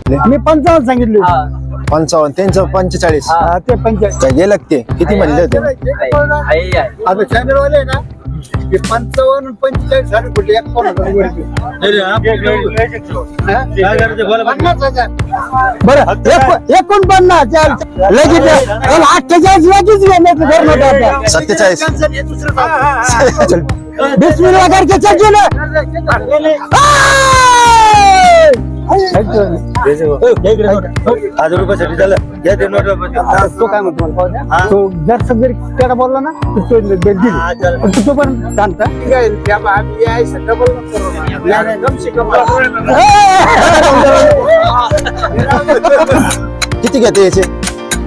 मागितले? मी 55 सांगितले. 55. त्यांचं 45. ते 45. काय गेलं ते किती म्हणले होते? आता चॅनल वाले ना ते 55 45 साडे कुठे 51,000 बरं 49 लगेच 48 लगेच घेण्याचं 47. बिस्मिल्लाह करके चल ना. तो काय म्हणतो तो जास्त जरी त्याला बोलला ना तो पण सांगता किती घेते याचे?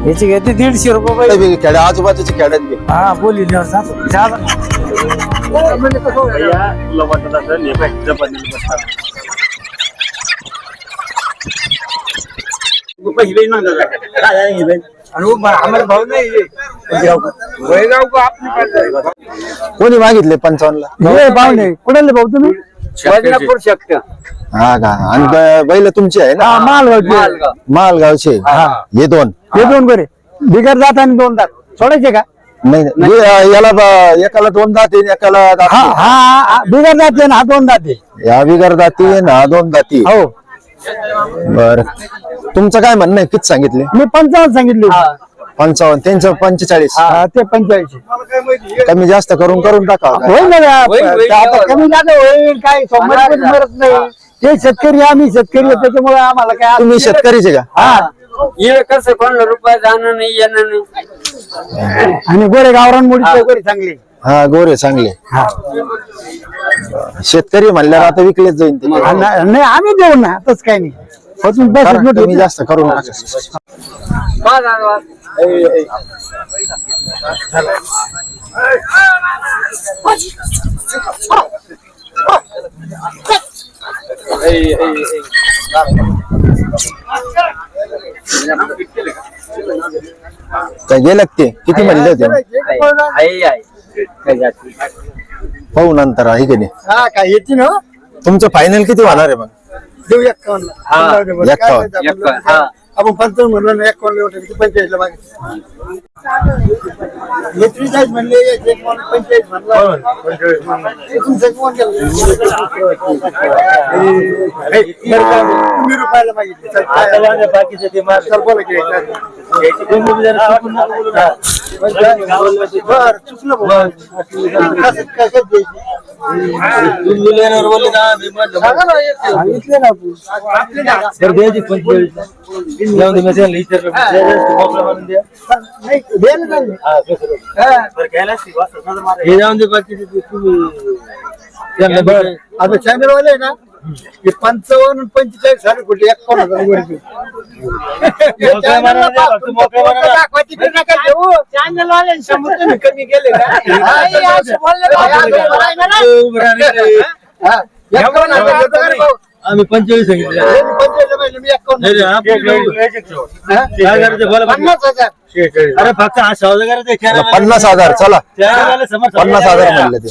याची घेते 150 रुपये. खेड्या आजूबाजूच्या खेड्यात घे. हा बोली आम्हाला भाव नाही. कोणी मागितले 55 ला? भाव नाही. कुणाले भाऊ तुम्ही? हा का? आणि बैल तुमची आहे ना? मालगावचे. हे दोन बरे बिगर जात आणि 2 दात सोडायचे का? नाही याला एकाला 2 दात आहे, एकाला दात आहे. हा बिगर जाते ना 2 दाते. या बिगर दाती आहे ना 2 दाती. हो बर तुमचं काय म्हणणं आहे? किती सांगितले? मी 55 सांगितले. 55. त्यांचं 45. ते 45. कमी जास्त करून टाका. होईल ना आता कमी जागा होईल. काय सोमवारी पण मरत नाही. ते शेतकरी आम्ही शेतकरी आहे, त्याच्यामुळे आम्हाला काय. तुम्ही शेतकरीचे का? हा कसं कोणाला रुपये जाणं नाही येणं नाही. आणि गोरे गावरान मुली गोरे चांगली. हा गोरे चांगले. शेतकरी म्हणल्यावर आता विकलेच जाईल ते. नाही आम्ही देऊ ना तसं काही नाही. कमी जास्त करू नका. काय गेलं ते किती म्हणले होते? पाहू नंतर आहे की नाही. हा काय येते ना. तुमचं फायनल किती होणार आहे मग? देऊ 51. 51. आपण 55 म्हणलं ना 51 45 ला मागे 45 म्हणले 45 म्हणलं. तुम्ही रुपयाला मागितले बाकीचे ते आता चॅनल वाले ना 55 45 साडे कुठे 51,000 कमी गेले आम्ही 45 सांगितले. 50,000. अरे फक्त 50,000 50,000. चला 50,000 म्हणले ते.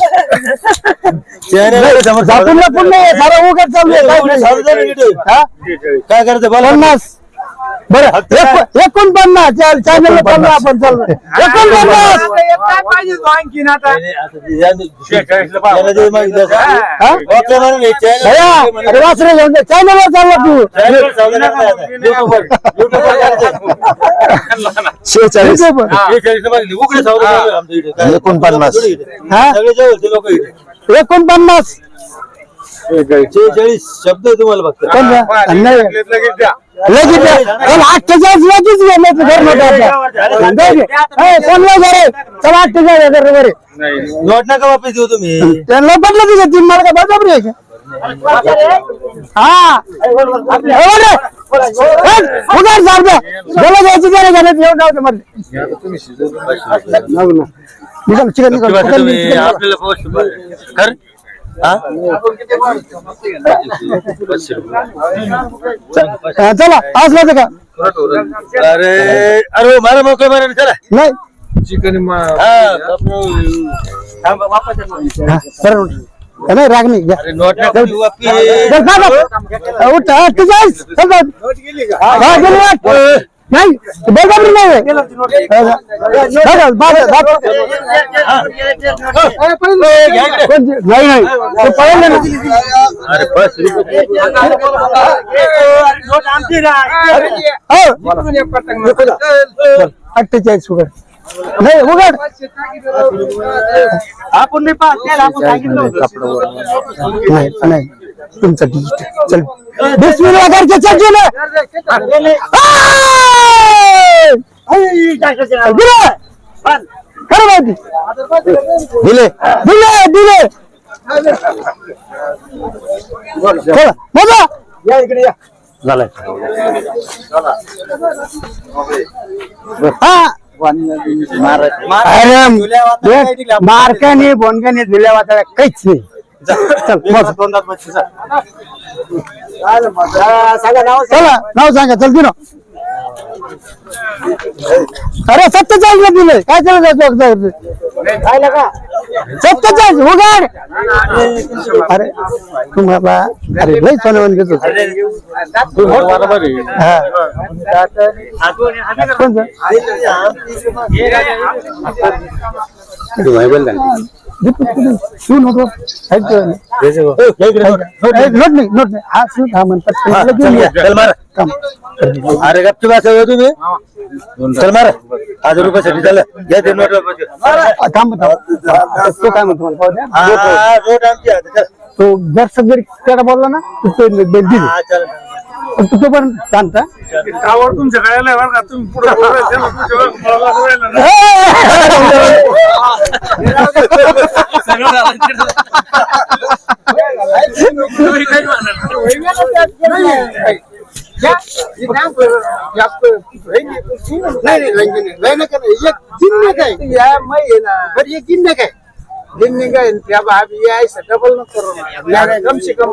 काय करायचं बोला. 50 बरं 49 चॅनल 50 आपण चालू 49. वासरे घेऊन चॅनल चालला तू. 46. 49. 46 शब्द आहे तुम्हाला फक्त. लगेच 48 लगेच घेण्याचं घर चला 48,000 बरे. नोट नका वापस देऊ तुम्ही. त्यांना बदला तिथे 3 मला काय बरोबर आहे का? हा उधार सारखं बोला जायचं जरा घरात येऊन जाऊ मध्ये आपल्याला पोस्ट चला आज माझं का. अरे अरे मारा मोकळे मारा चला. नाही चिकन सरळ नाही राग नाही घ्या. चल, चल, उठ, 48, चल, चल. हा, गेली वाट. नाही बरोबर नाही नाही ते पळले ना. हो. 48 उघड नाही उघड आपण नाही नाही तुमचं तिकीट चल 20 मिनिट खरं माहिती दिले दिले दिले झालंय मार्काने बोनकाने दिल्या वाटा काहीच नाही. चला नाव सांगा चल दिनो. अरे 47 ला दिले काय चालू 47 उघड. अरे तुम्हाला अरे लई सोनवन घेतो अरे गप्पी बस तुम्ही चल मार 1000 रुपयासाठी चल घ्या ते नोट तो काय म्हणतो तो जर सगळी त्याला बोलला ना दिली तो पण सांगता तुमच्या काय तुम्ही पुढे कम से कम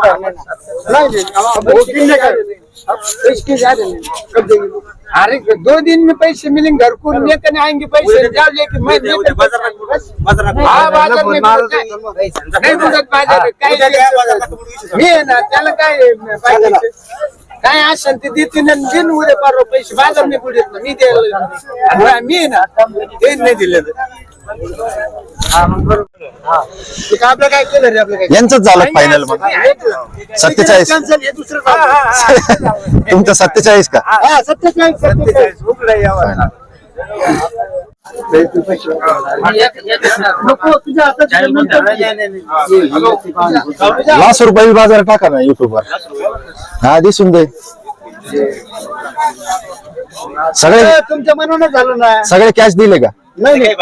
अरे 2 दिन में पैसे मिलेंगे घर को लेकर आएंगे पैसे लेके मैं त्याला काय असेल ते देते दिन उद्या परवा पैसे बाजार नाही पुढेत ना मी द्यायला मी ना ते नाही दिले आपलं काय केलं रे आपलं काय यांचंच झालं फायनल मग 47 तुमचं 47 का 47 उघडा यावा लाख रुपये बाजार टाका ना युट्यूब वर हा दिसून दे सगळे तुमच्या मनानं झालं ना. सगळे कॅश दिले का नाही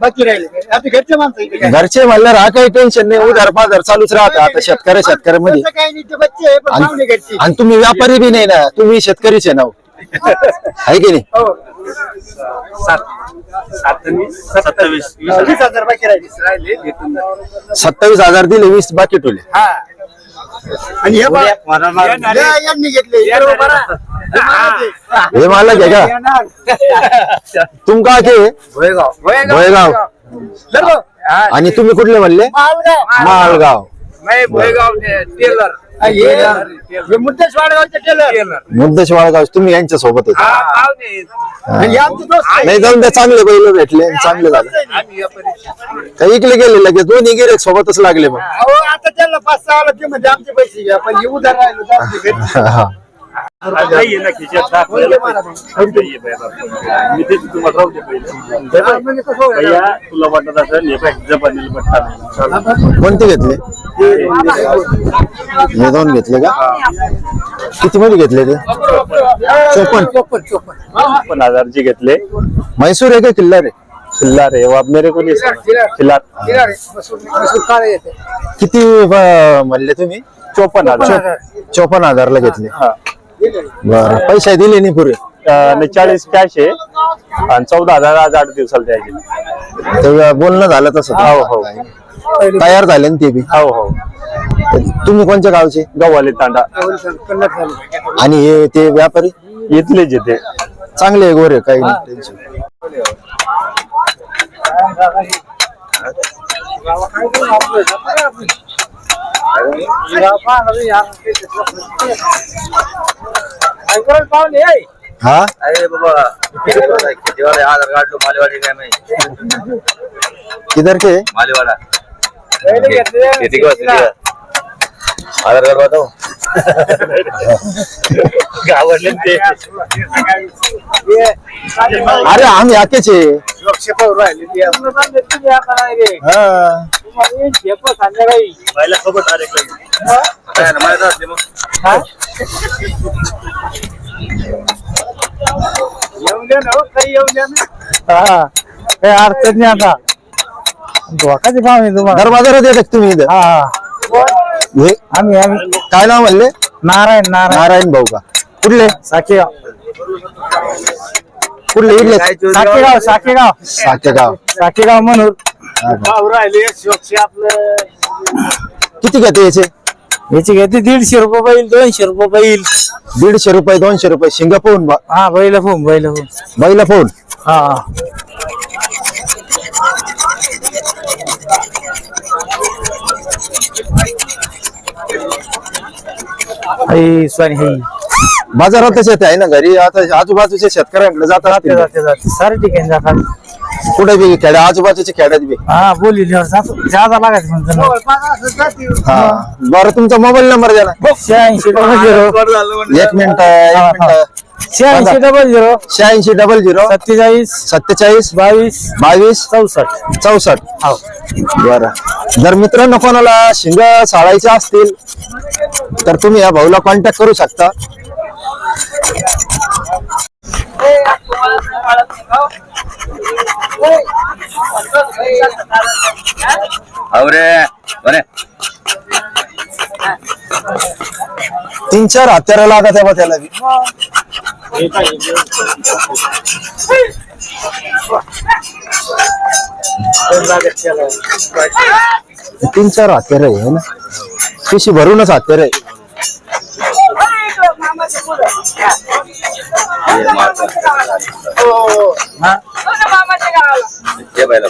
बाकी राहिले आपले घरचे माणसं घरचे म्हणल्यावर हा काही टेन्शन नाही उधार बाजार चालूच राहतं आता शेतकऱ्यामध्ये काही नाही ते बच्चे आहे, पण पाहुणे घरचे. आणि तुम्ही व्यापारी बी नाही ना तुम्ही शेतकरीच आहे ना आहे की नाही 20,000 बाकी राहिले 27,000 दिले 20 बाकी ठेवले आणि हे यांनी घेतले हे मला घे का तुमका के भोयगाव आणि तुम्ही कुठले म्हणले मालगाव मुद्देश वाडगावचे टेलर मुद्देश वाळगाव तुम्ही यांच्या सोबत होते आणि आमचे दोस्त नाही जाऊन द्या चांगले बैल भेटले चांगले झाले काही इकडे गेले लगेच दोन्ही गिरेक सोबतच लागले मग अहो आता त्यांना 5-6 आला ते म्हणजे आमचे पैसे घ्या पण हे उधार राहिलो तर आमचे घरचे. हा. तुला वाटत असेल कोणते घेतले हे 2 घेतले का किती मध्ये घेतले ते 54,000 घेतले म्हैसूर आहे का किल्ला रे खिल्लार आहे वाब मेरे को नहीं खिल्लार किती म्हणले तुम्ही 54,000 54,000 ला घेतले बर पैसे दिले नाही पुरे 40 कॅश आहे आणि 14,000 आज 8 दिवसाला द्यायचे ते बोलणं झालं तसं हो. तयार झाले ना ते बी हो तुम्ही कोणत्या गावचे गव्हाले तांडा आणि हे ते व्यापारी इथलेच येते चांगले आहे गोरे काही नाही टेन्शन हा अरे बाबा खेतीवाला आधार कार्ड लो मालेवाड़ी काय माहिती किधर के मालेवाड़ा खेती का वसीला आधार कार्ड बताओ गावडले ते अरे हम याकेच आहे हा. पहिला सोबत डायरेक्ट काय ना मला असते मग येऊन द्या ना काही येऊन द्या ना हा काही अडचण नाही आता धोकाचे काम आहे तुम्हाला दरबाजारात येतात तुम्ही इथं हा हा हे आम्ही काय नाव म्हणले नारायण नारायण नारायण भाऊ का कुठले साकेगाव कुठले इथले साकेगाव साकेगाव साकेगाव साकेगाव म्हणून भाऊ राहिले शोक्षे आपलं किती घेते याचे याची घेते 150 रुपये बैल 200 रुपये बैल 150 रुपये 200 रुपये शिंगा पाहून हा बैल फोन बैला फोन हा सॉरी बाजारातच येते आहे ना घरी आता आजूबाजूच्या शेतकऱ्यांकडे जातात जाते जाते जाते सारे ठिकाणी जातात कुठे बी खेड्या आजूबाजूच्या खेड्यात बी हा बोली जादा लागायचं म्हणतो हा बरं तुमचा मोबाईल नंबर द्या ना 8600 एक मिनिट एक मिनिट 8600 8600 47 47 22 22 64 64 बरं जर मित्रांनो कोणाला शिंग साळायचे असतील तर तुम्ही या भाऊला कॉन्टॅक्ट करू शकता अरे बरे 3-4 हत्यारा लागत आहे बा त्याला बी. 3-4 हत्यार आहे ना पिशी भरूनच हत्यार आहे हे बैला